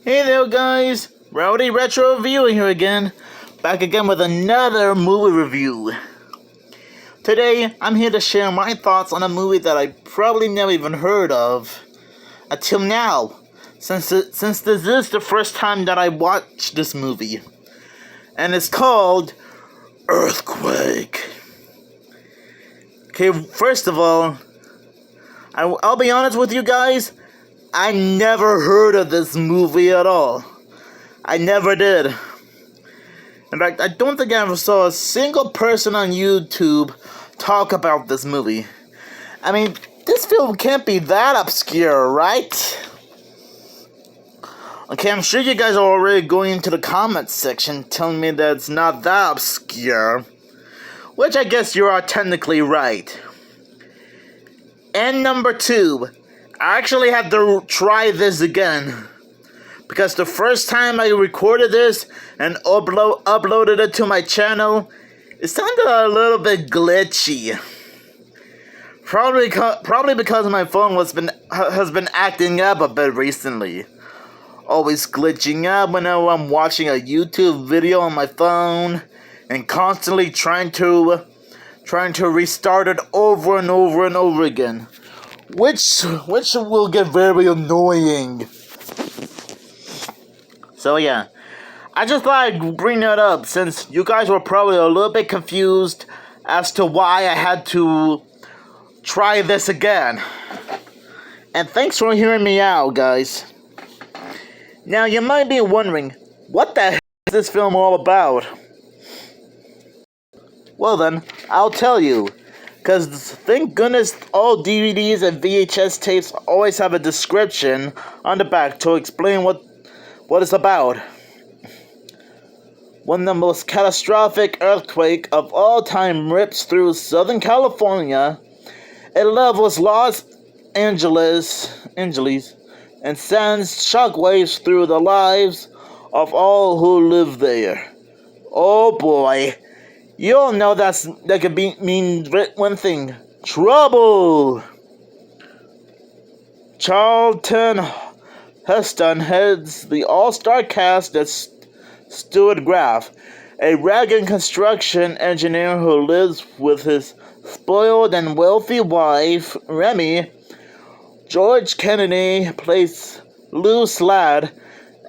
Hey there guys, Rowdy Retro Reviewer here again, back again with another movie review. Today, I'm here to share my thoughts on a movie that I probably never even heard of until now, since this is the first time that I watched this movie. And it's called Earthquake. Okay, first of all, I'll be honest with you guys, I never heard of this movie at all. I never did. In fact, I don't think I ever saw a single person on YouTube talk about this movie. I mean, this film can't be that obscure, right? Okay, I'm sure you guys are already going into the comments section telling me that it's not that obscure. Which I guess you are technically right. And number two, I actually had to try this again. Because the first time I recorded this and uploaded it to my channel, it sounded a little bit glitchy. Probably because my phone has been acting up a bit recently. Always glitching up whenever I'm watching a YouTube video on my phone, and constantly trying to restart it over and over and over again. Which will get very annoying. So yeah, I just thought I'd bring that up since you guys were probably a little bit confused as to why I had to try this again. And thanks for hearing me out, guys. Now you might be wondering, what the heck is this film all about? Well then, I'll tell you. Because thank goodness all DVDs and VHS tapes always have a description on the back to explain what it's about. When the most catastrophic earthquake of all time rips through Southern California, it levels Los Angeles and sends shockwaves through the lives of all who live there. Oh boy. You all know that could mean one thing. Trouble! Charlton Heston heads the all-star cast as Stuart Graff, a ragged construction engineer who lives with his spoiled and wealthy wife, Remy. George Kennedy plays Lou Slad,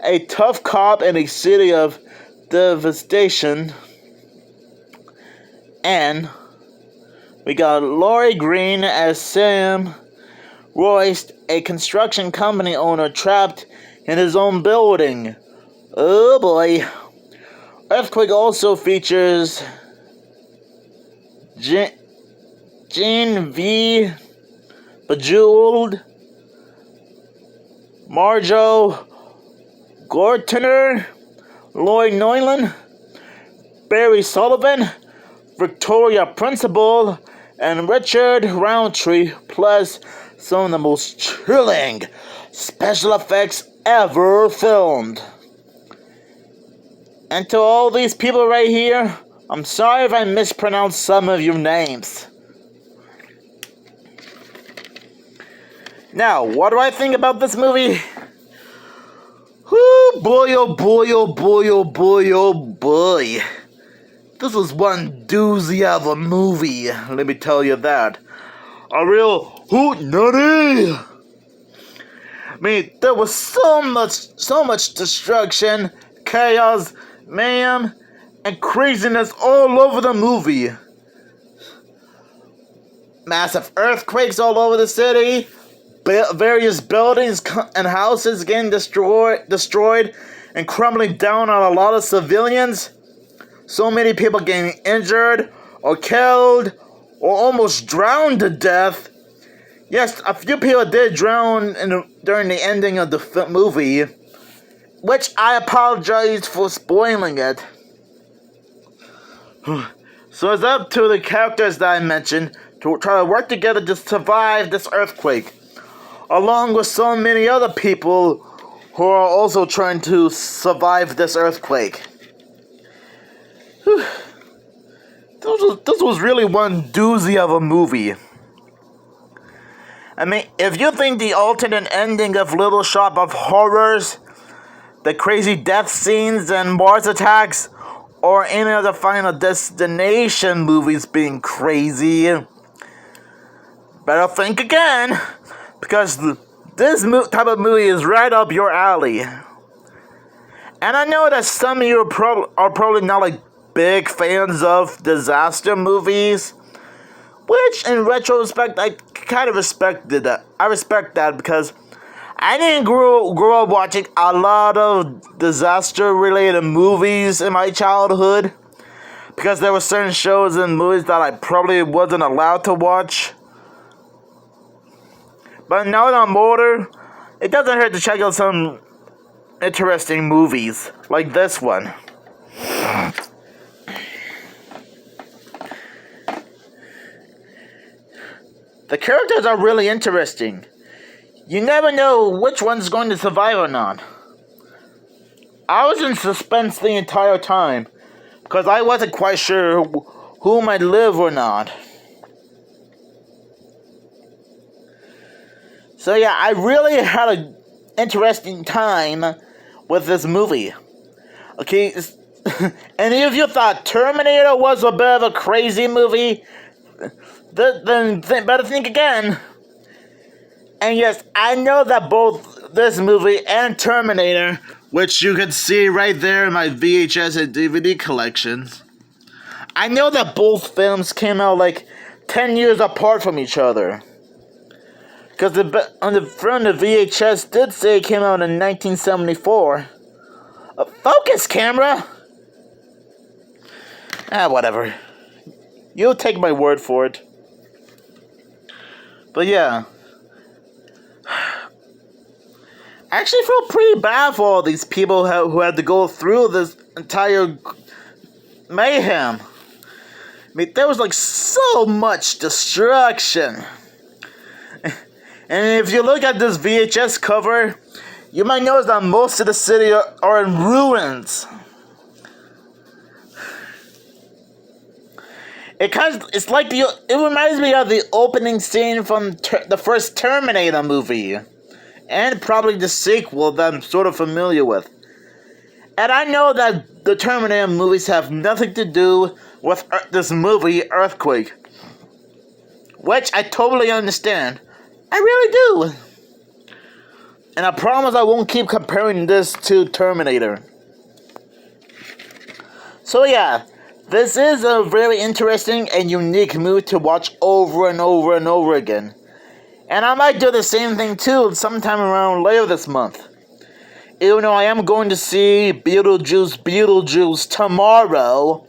a tough cop in a city of devastation. And we got Laurie Green as Sam Royce, a construction company owner trapped in his own building. Oh boy. Earthquake also features Jean V. Bejeweled, Marjo Gortner, Lloyd Nolan, Barry Sullivan, Victoria Principal, and Richard Roundtree, plus some of the most chilling special effects ever filmed. And to all these people right here, I'm sorry if I mispronounced some of your names. Now, what do I think about this movie? Whoo, boy, oh boy, oh boy, oh boy, oh boy. This was one doozy of a movie, let me tell you that. A real hoot nutty! I mean, there was so much destruction, chaos, mayhem, and craziness all over the movie. Massive earthquakes all over the city, various buildings and houses getting destroyed and crumbling down on a lot of civilians. So many people getting injured, or killed, or almost drowned to death. Yes, a few people did drown during the ending of the movie, which I apologize for spoiling it. So it's up to the characters that I mentioned to try to work together to survive this earthquake, along with so many other people who are also trying to survive this earthquake. This was really one doozy of a movie. I mean, if you think the alternate ending of Little Shop of Horrors the crazy death scenes and Mars attacks, or any of the Final Destination movies being crazy, better think again, because this type of movie is right up your alley. And I know that some of you are probably not like big fans of disaster movies, which in retrospect I kind of respected that. I respect that because I didn't grow up watching a lot of disaster related movies in my childhood, because there were certain shows and movies that I probably wasn't allowed to watch. But now that I'm older, it doesn't hurt to check out some interesting movies like this one. The characters are really interesting. You never know which one's going to survive or not. I was in suspense the entire time, because I wasn't quite sure who might live or not. So yeah, I really had an interesting time with this movie. Okay, any of you thought Terminator was a bit of a crazy movie? Then better think again. And yes, I know that both this movie and Terminator, which you can see right there in my VHS and DVD collections, I know that both films came out like 10 years apart from each other. Because on the front of the VHS did say it came out in 1974. Focus, camera! Whatever. You'll take my word for it. But yeah. I actually feel pretty bad for all these people who had to go through this entire mayhem. I mean, there was like so much destruction. And if you look at this VHS cover, you might notice that most of the city are in ruins. It reminds me of the opening scene from the first Terminator movie, and probably the sequel that I'm sort of familiar with. And I know that the Terminator movies have nothing to do with this movie, Earthquake, which I totally understand. I really do. And I promise I won't keep comparing this to Terminator. So yeah, this is a very interesting and unique movie to watch over and over and over again. And I might do the same thing too sometime around later this month. Even though I am going to see Beetlejuice tomorrow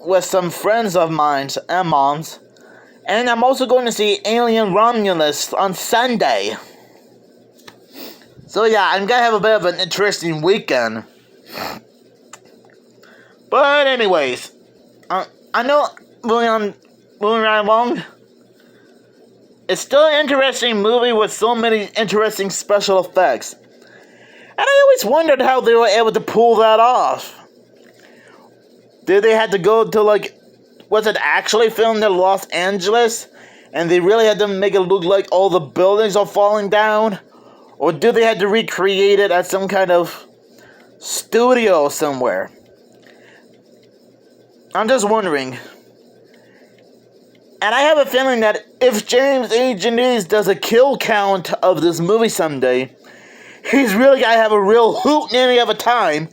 with some friends of mine and mom's. And I'm also going to see Alien Romulus on Sunday. So yeah, I'm gonna have a bit of an interesting weekend. But anyways, I know moving right along. It's still an interesting movie with so many interesting special effects. And I always wondered how they were able to pull that off. Did they have to go to was it actually filmed in Los Angeles? And they really had to make it look like all the buildings are falling down? Or do they have to recreate it at some kind of studio somewhere? I'm just wondering. And I have a feeling that if James A. Janisse does a kill count of this movie someday, he's really gotta have a real hootenanny of a time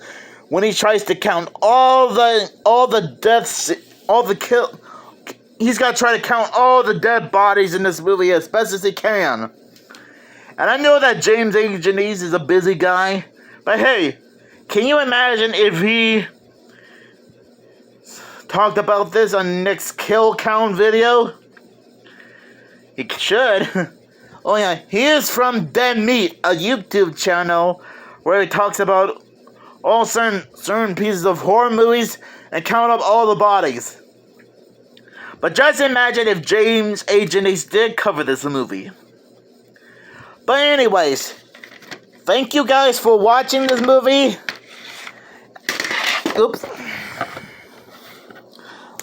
when he tries to count all the deaths, he's gotta try to count all the dead bodies in this movie as best as he can. And I know that James A. Janisse is a busy guy, but hey, can you imagine if he talked about this on the next kill count video? He should. Oh yeah, he is from Dead Meat, a YouTube channel where he talks about all certain pieces of horror movies and count up all the bodies. But just imagine if James A. Janisse did cover this movie. But anyways, thank you guys for watching this movie. Oops.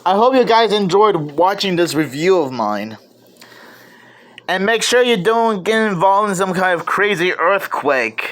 I hope you guys enjoyed watching this review of mine. And make sure you don't get involved in some kind of crazy earthquake.